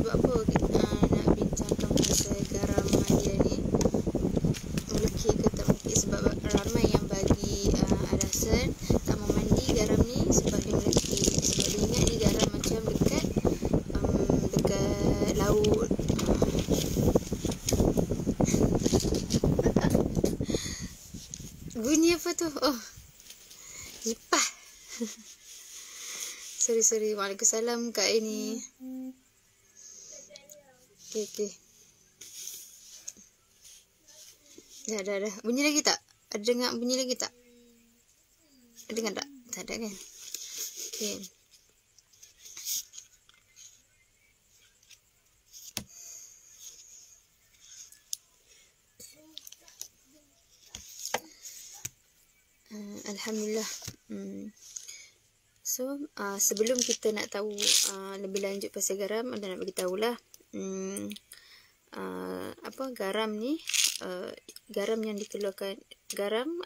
sebab apa kita nak bincangkan pasal garam dia ni melekit ke tak melekit, sebab ramai yang bagi alasan tak mau mandi garam ni sebab dia melekit, sebab dia ingat ni garam macam dekat laut. Bunyi apa tu? Oh, ipah. Sorry. Waalaikumsalam Kak ini. Okay. Dah. Bunyi lagi tak? Ada dengar bunyi lagi tak? Ada dengar tak? Tak ada kan? Okay. Alhamdulillah. So, sebelum kita nak tahu lebih lanjut pasal garam, ada nak bagi tahulah apa garam ni, garam yang dikeluarkan garam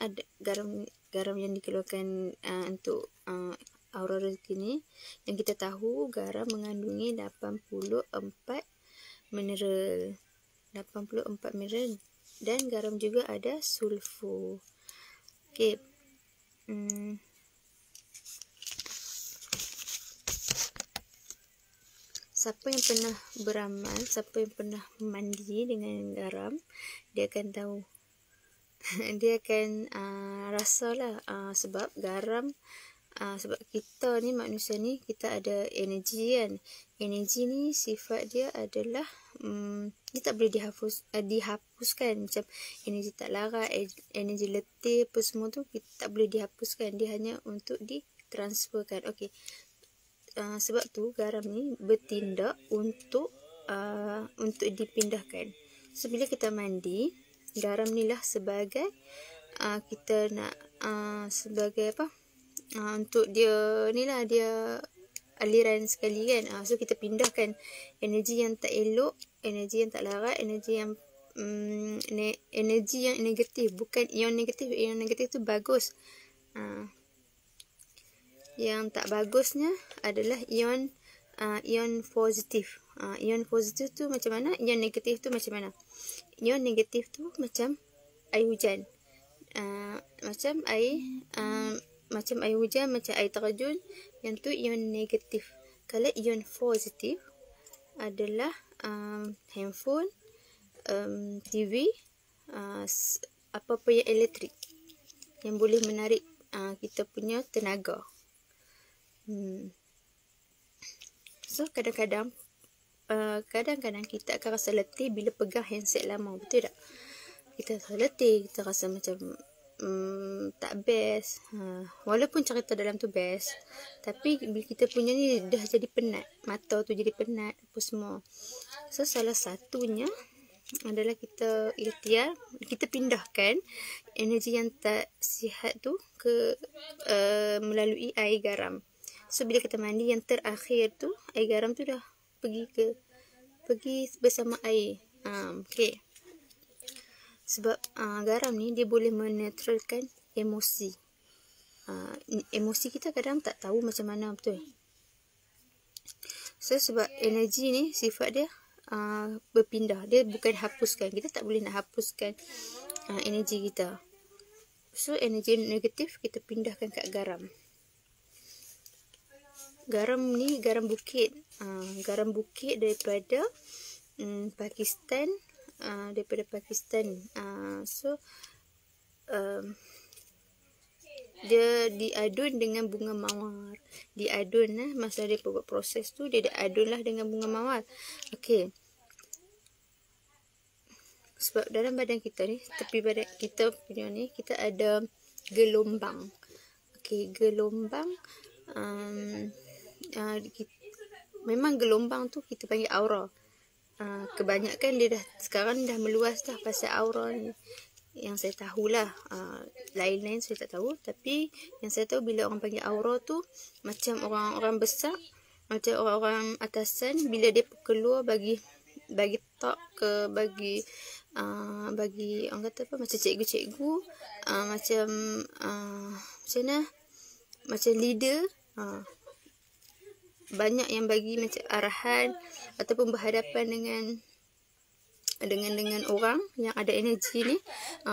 yang dikeluarkan untuk aura rezeki ni, yang kita tahu garam mengandungi 84 mineral. 84 mineral, dan garam juga ada sulfur. Okey. Siapa yang pernah beramal, siapa yang pernah mandi dengan garam, dia akan tahu. Dia akan rasalah sebab garam, sebab kita ni manusia ni, kita ada energi kan. Energi ni sifat dia adalah dia tak boleh dihapuskan. Macam energi tak larat, energi letih apa semua tu kita tak boleh dihapuskan. Dia hanya untuk ditransferkan. Okey. Sebab tu garam ni bertindak untuk dipindahkan. So bila kita mandi, garam ni lah sebagai kita nak sebagai apa? Untuk dia ni lah, dia aliran sekali kan. So kita pindahkan energi yang tak elok, energi yang tak larat, energi yang energi yang negatif, bukan ion negatif. Ion negatif tu bagus. Yang tak bagusnya adalah ion positif. Ion positif tu macam mana? Ion negatif tu macam mana? Ion negatif tu macam air hujan. Macam air hujan, macam air terjun, yang tu ion negatif. Kalau ion positif adalah handphone, TV, apa-apa yang elektrik yang boleh menarik kita punya tenaga. So kadang-kadang kita akan rasa letih bila pegang handset lama, betul tak? Kita rasa letih, kita rasa macam tak best. Walaupun cerita dalam tu best, tapi bila kita punya ni dah jadi penat, mata tu jadi penat apa semua. So salah satunya adalah kita ikhtiar, kita pindahkan energi yang tak sihat tu ke melalui air garam. So bila kita mandi, yang terakhir tu air garam tu dah pergi bersama air. Okey. Sebab garam ni dia boleh menetralkan emosi. Emosi kita kadang tak tahu macam mana, betul. So sebab energi ni sifat dia berpindah, dia bukan hapuskan. Kita tak boleh nak hapuskan energi kita. So energi negatif kita pindahkan kat garam. Garam ni garam bukit. Garam bukit daripada Pakistan. So dia diadun dengan bunga mawar. Diadun masa dia buat proses tu, dia diadun lah dengan bunga mawar. Okey. Sebab dalam badan kita ni, tepi badan kita punya ni, kita ada gelombang. Okey, gelombang memang gelombang tu kita panggil aura. Kebanyakan dia sekarang dah meluas dah pasal aura ni. Yang saya tahulah, lain-lain saya tak tahu, tapi yang saya tahu bila orang panggil aura tu macam orang-orang besar, macam orang-orang atasan, bila dia keluar bagi talk ke, bagi orang kata apa, macam cikgu-cikgu, macam mana, macam leader, banyak yang bagi macam arahan ataupun berhadapan dengan orang yang ada energi ni.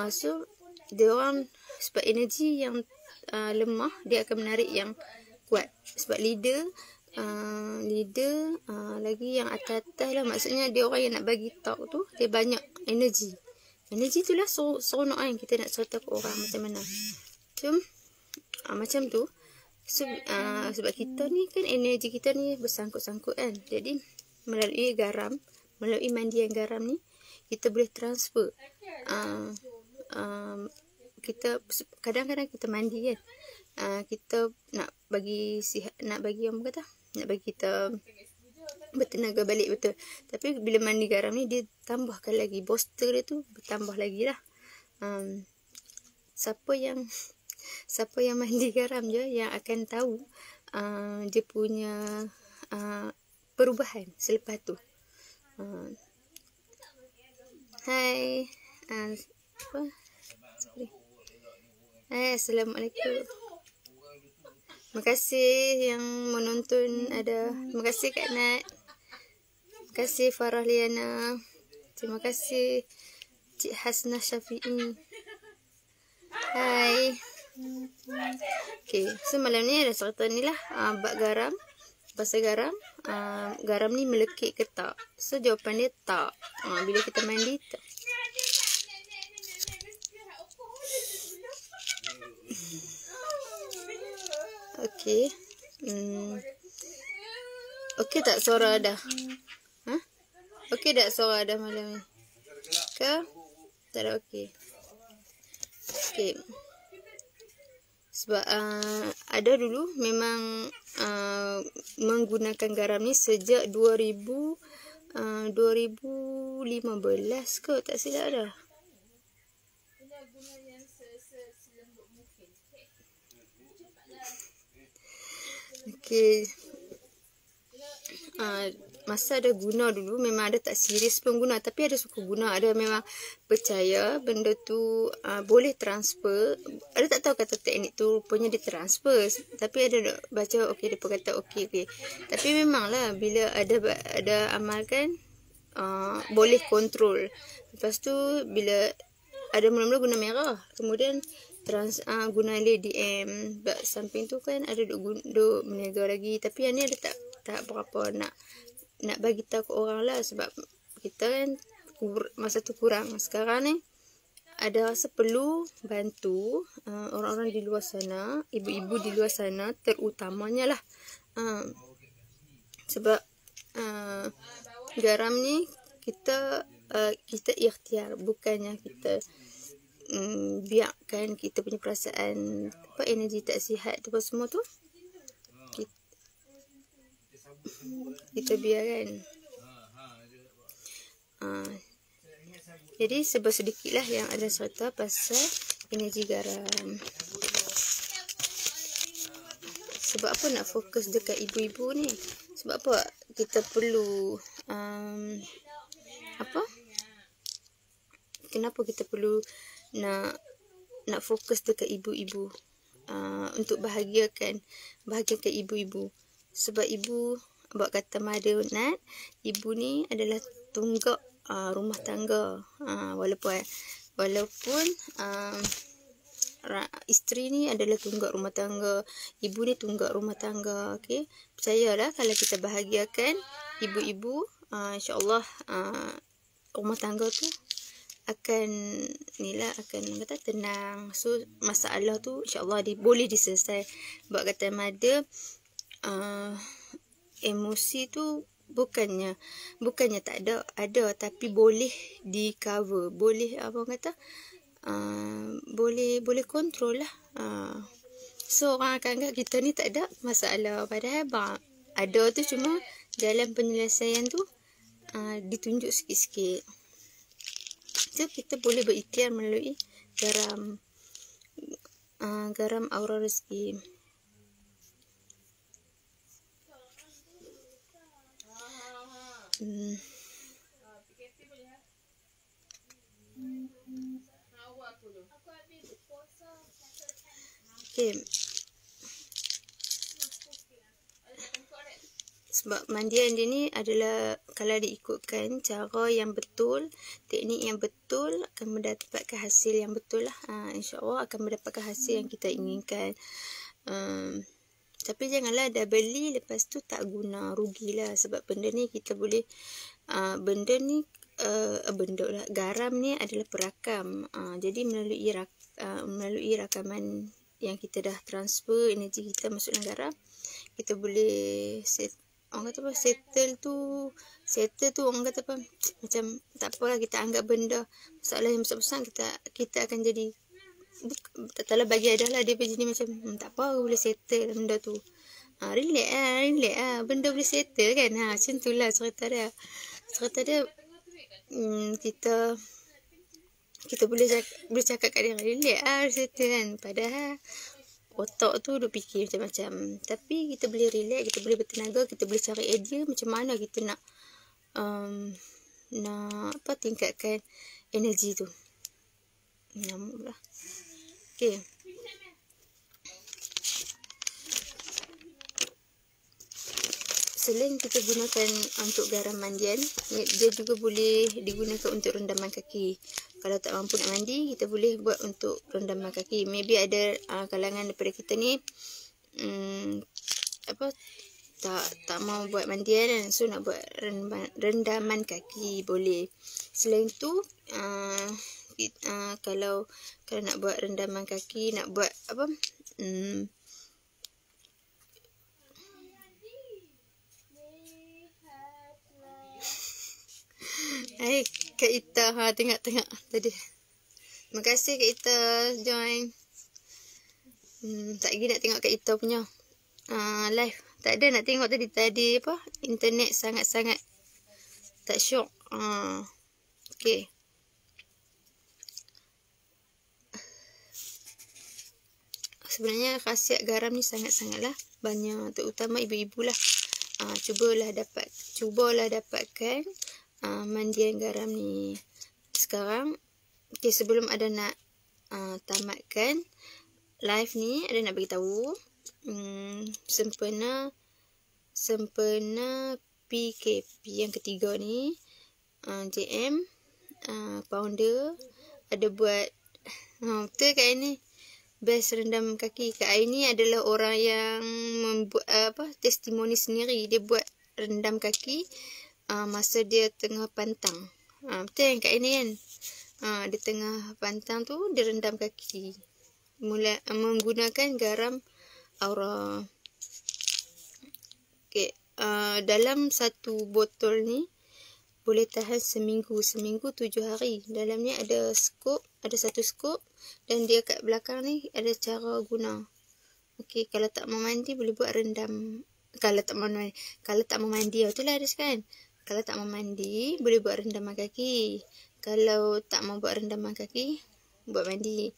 So dia orang sebab energi yang lemah, dia akan menarik yang kuat. Sebab leader lagi yang atas-atas lah, maksudnya dia orang yang nak bagi talk tu, dia banyak energi tu lah seronok kan kita nak cerita ke orang macam mana. Macam tu. So sebab kita ni kan energi kita ni bersangkut-sangkut kan, jadi melalui garam, melalui mandian garam ni kita boleh transfer. Kita kadang-kadang kita mandi kan, kita nak bagi apa kata, nak bagi kita bertenaga balik, betul. Tapi bila mandi garam ni, dia tambahkan lagi, booster dia tu bertambah lagi lah. Siapa yang mandi garam je yang akan tahu dia punya perubahan selepas tu. Hai, hai, Assalamualaikum. Terima kasih yang menonton ada. Terima kasih Kak Nat. Terima kasih Farah Liana. Terima kasih Cik Hasnah Syafi'i. Hai. Okay, so malam ni ada cerita ni lah, bab garam. Pasal garam, garam ni melekit ke tak? So jawapan dia tak. Bila kita mandi tak. Okey. Okey tak suara dah? Okey tak suara dah malam ni? Ke? Tak ada okey. Okey. Sebab ada dulu memang menggunakan garam ni sejak 2015 ke, tak silap dah. Okey. Masa ada guna dulu, memang ada tak serius pun guna, tapi ada suka guna, ada memang percaya benda tu boleh transfer. Ada tak tahu kata teknik tu rupanya dia transfer, tapi ada baca okey, dia pun kata okey. Tapi memanglah bila ada amalkan boleh kontrol. Lepas tu bila ada mula-mula guna merah, kemudian guna LDM. Samping tu kan ada duk meniaga lagi, tapi yang ni ada tak berapa nak bagi tahu ke orang lah, sebab kita kan masa tu kurang. Sekarang ni ada rasa perlu bantu orang-orang di luar sana, ibu-ibu di luar sana terutamanya lah, sebab garam ni kita ikhtiar, bukannya kita biarkan kita punya perasaan energi tak sihat tu semua tu kita biarkan. Jadi sedikit lah yang ada cerita pasal energi garam. Sebab apa nak fokus dekat ibu-ibu ni? Sebab apa kita perlu kenapa kita perlu nak fokus dekat ibu-ibu, untuk bahagiakan ibu-ibu. Sebab ibu, buat kata Mother Nat, ibu ni adalah tunggak rumah tangga. Walaupun isteri ni adalah tunggak rumah tangga, ibu ni tunggak rumah tangga. Okey, percayalah kalau kita bahagiakan ibu-ibu, insya-Allah rumah tangga tu akan kata tenang. So masalah tu insya-Allah boleh diselesai. Buat kata Mother, emosi tu bukannya tak ada, tapi boleh di cover, boleh boleh kontrol lah. So orang akan anggap kita ni tak ada masalah, padahal ada tu, cuma jalan penyelesaian tu ditunjuk sikit-sikit. So kita boleh berikhtiar melalui garam aura rezeki. Okay. Sebab mandian dia ni adalah kalau diikutkan cara yang betul, teknik yang betul, akan mendapatkan hasil yang betul lah. InsyaAllah akan mendapatkan hasil yang kita inginkan. Tapi janganlah dah beli lepas tu tak guna, rugilah. Sebab benda ni kita boleh, garam ni adalah perakam. Jadi melalui rakaman yang kita dah transfer energi kita masuk dalam garam, kita boleh orang kata apa, settle tu orang kata apa, macam tak apalah, kita anggap benda masalah yang besar-besar kita akan jadi taklah bagi adalah dia jadi macam tak apa, boleh settle benda tu. Relax lah, benda boleh settle kan. Macam tu lah cerita dia. Kita boleh cakap kat dia, relax lah, settle kan. Padahal otak tu duk fikir macam-macam. Tapi kita boleh relax, kita boleh bertenaga, kita boleh cari idea macam mana kita nak tingkatkan energi tu. Nyamuk lah. Okay. Selain kita gunakan untuk garam mandian, dia juga boleh digunakan untuk rendaman kaki. Kalau tak mampu nak mandi, kita boleh buat untuk rendaman kaki. Maybe ada kalangan daripada kita ni tak mau buat mandian kan, so nak buat rendaman kaki boleh. Selain tu kalau nak buat rendaman kaki, nak buat apa, Kak Ita tengok tadi. Terima kasih Kak Ita join. Tak lagi nak tengok Kak Ita punya live. Tak ada nak tengok tadi apa, internet sangat-sangat tak syok. Okay. Sebenarnya khasiat garam ni sangat-sangatlah banyak, terutama ibu-ibu lah. Cubalah dapatkan mandian garam ni sekarang. Okay, sebelum ada nak tamatkan live ni, ada nak beritahu sempena PKP yang ketiga ni, JM founder ada buat betul Kak Aini, best rendam kaki. Kak Aini adalah orang yang membuat testimoni sendiri. Dia buat rendam kaki masa dia tengah pantang. Betul kan Kak Aini kan? Di tengah pantang tu dia rendam kaki menggunakan garam Aura. Okay. Dalam satu botol ni boleh tahan seminggu 7 hari. Dalamnya ada satu skop, dan dia kat belakang ni ada cara guna. Okey, kalau tak mau mandi boleh buat rendam. Kalau tak mau mandi, itulah ada kan. Kalau tak mau mandi boleh buat rendaman kaki. Kalau tak mau buat rendaman kaki, buat mandi.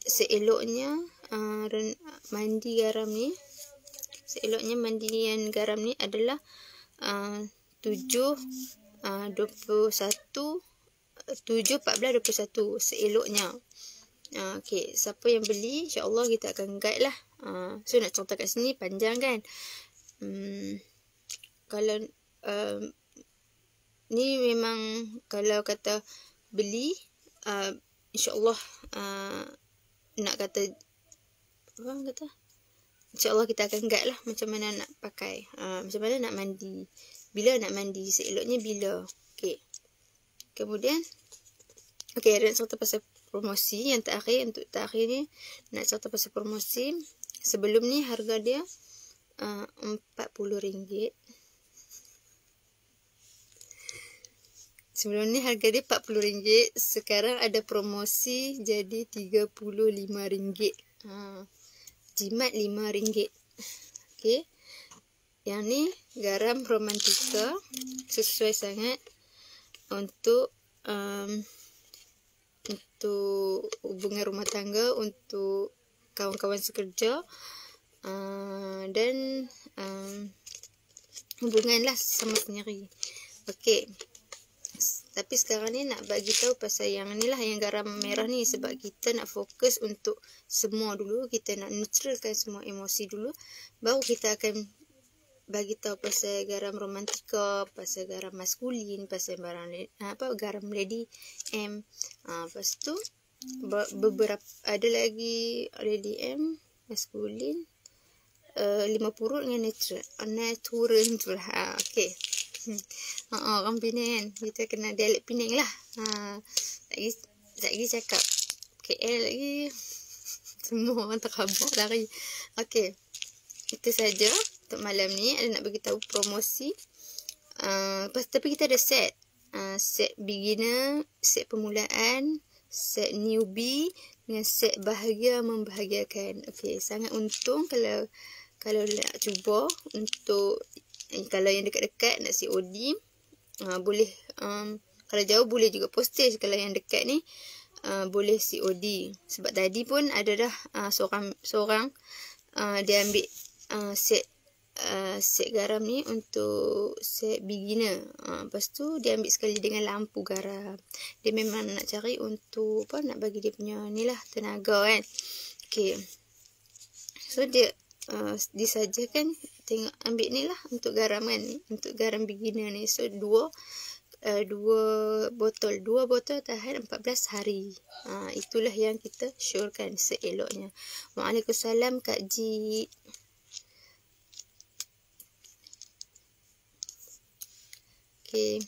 Seeloknya mandi garam ni, mandian garam ni adalah 7/14/21 seeloknya. Okey, siapa yang beli insya-Allah kita akan guide lah. So nak cerita kat sini panjang kan. Kalau ni memang kalau kata beli, insya-Allah nak kata insya-Allah kita akan guide lah macam mana nak pakai, macam mana nak mandi, bila nak mandi, seeloknya bila. Okey. Kemudian ada cerita pasal promosi yang terakhir. Untuk terakhir ni nak cerita pasal promosi. Sebelum ni harga dia RM40. Sebelum ni harga dia RM40. Sekarang ada promosi jadi RM35. Jimat RM5. Okey. Yang ni garam Romantika, sesuai sangat untuk hubungan rumah tangga, untuk kawan-kawan sekerja, dan hubungan lah sama sendiri. Okey. Tapi sekarang ni nak bagi tahu pasal yang ni lah, yang garam merah ni, sebab kita nak fokus untuk semua dulu, kita nak neutralkan semua emosi dulu, baru kita akan bagi tahu pasal garam romantika, pasal garam maskulin, pasal garam lady M. Lepas tu beberapa ada lagi lady M maskulin, 5 purut dengan natural tu lah. Okey. Orang Penang kan, kita kena dialek Penang lah. Lagi cakap KL lagi semua orang terkabak lari. Okey, itu saja untuk malam ni. Ada nak bagi tahu promosi. Tapi kita ada set. Set beginner, set permulaan, set newbie dengan set bahagia membahagiakan. Okey, sangat untung kalau nak cuba untuk kalau yang dekat-dekat nak COD, boleh kalau jauh boleh juga postage. Kalau yang dekat ni boleh COD. Sebab tadi pun ada dah seorang dia ambil set garam ni untuk set beginner. Lepas tu dia ambil sekali dengan lampu garam. Dia memang nak cari untuk nak bagi dia punya ni lah, tenaga kan. Okay, so dia disajakan tengok ambil ni lah untuk garam kan, untuk garam beginner ni. So dua botol tahan 14 hari. Itulah yang kita syorkan seeloknya. Waalaikumsalam Kak Ji. Okay.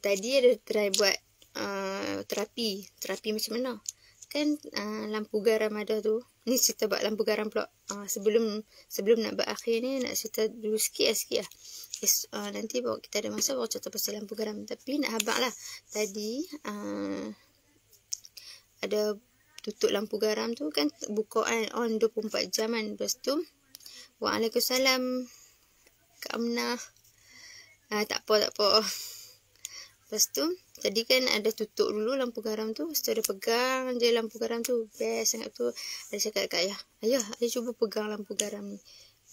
Tadi ada try buat terapi macam mana kan. Lampu garam ada tu. Ni cerita buat lampu garam pula. Sebelum nak berakhir ni, nak cerita dulu sikit lah. Nanti bawa kita ada masa bawa cerita pasal lampu garam. Tapi nak habaq lah, tadi ada tutup lampu garam tu kan, bukaan on 24 jam kan. Lepas tu Waalaikumsalam Kak Amnah. Tak apa. Lepas tu tadi kan ada tutup dulu lampu garam tu. Lepas tu ada pegang je lampu garam tu. Best sangat tu. Ada cakap kat ayah cuba pegang lampu garam ni.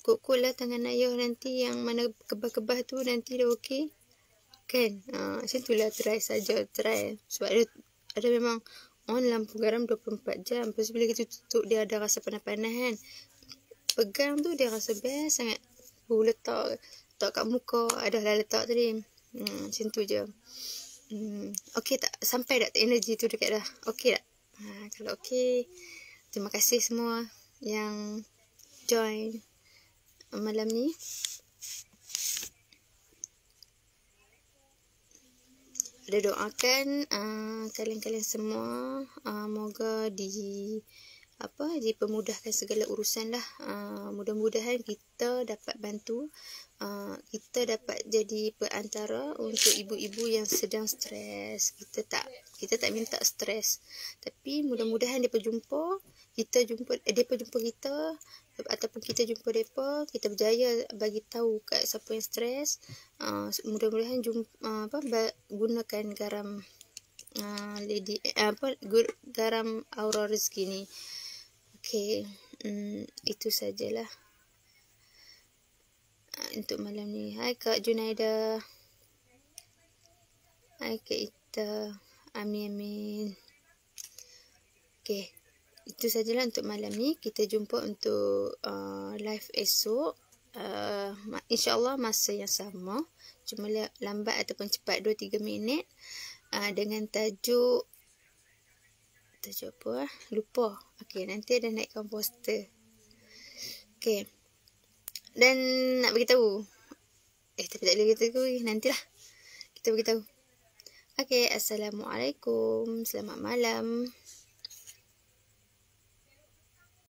Kukul lah tangan ayah nanti yang mana kebah-kebah tu nanti dah okey kan. Macam tu lah, try. Sebab ada memang on lampu garam 24 jam. Lepas bila kita tutup dia ada rasa panas-panas kan. Pegang tu dia rasa best sangat. Letak kat muka. Ada lah letak tadi. Macam tu je. Okey tak? Sampai tak energi tu dekat dah? Okey tak? Kalau okey, terima kasih semua yang join malam ni. Ada doakan kalian-kalian semua moga dipermudahkan segala urusan lah. Mudah-mudahan kita dapat bantu, kita dapat jadi perantara untuk ibu-ibu yang sedang stres. Kita tak minta stres, tapi mudah-mudahan depa jumpa kita, ataupun kita jumpa depa, kita berjaya bagi tahu kat siapa yang stres. Mudah-mudahan gunakan garam garam Aura Rezeki ni. Okey, itu sajalah untuk malam ni. Hai Kak Junaida. Hai Kak Ita. Amin. Okey, itu sajalah untuk malam ni. Kita jumpa untuk live esok. InsyaAllah masa yang sama, cuma lambat ataupun cepat 2-3 minit. Dengan tajuk apa lupa. Okey, nanti ada naikkan poster. Okey, dan nak beritahu tapi tak boleh beritahu, nantilah kita beritahu. Okey, Assalamualaikum, selamat malam.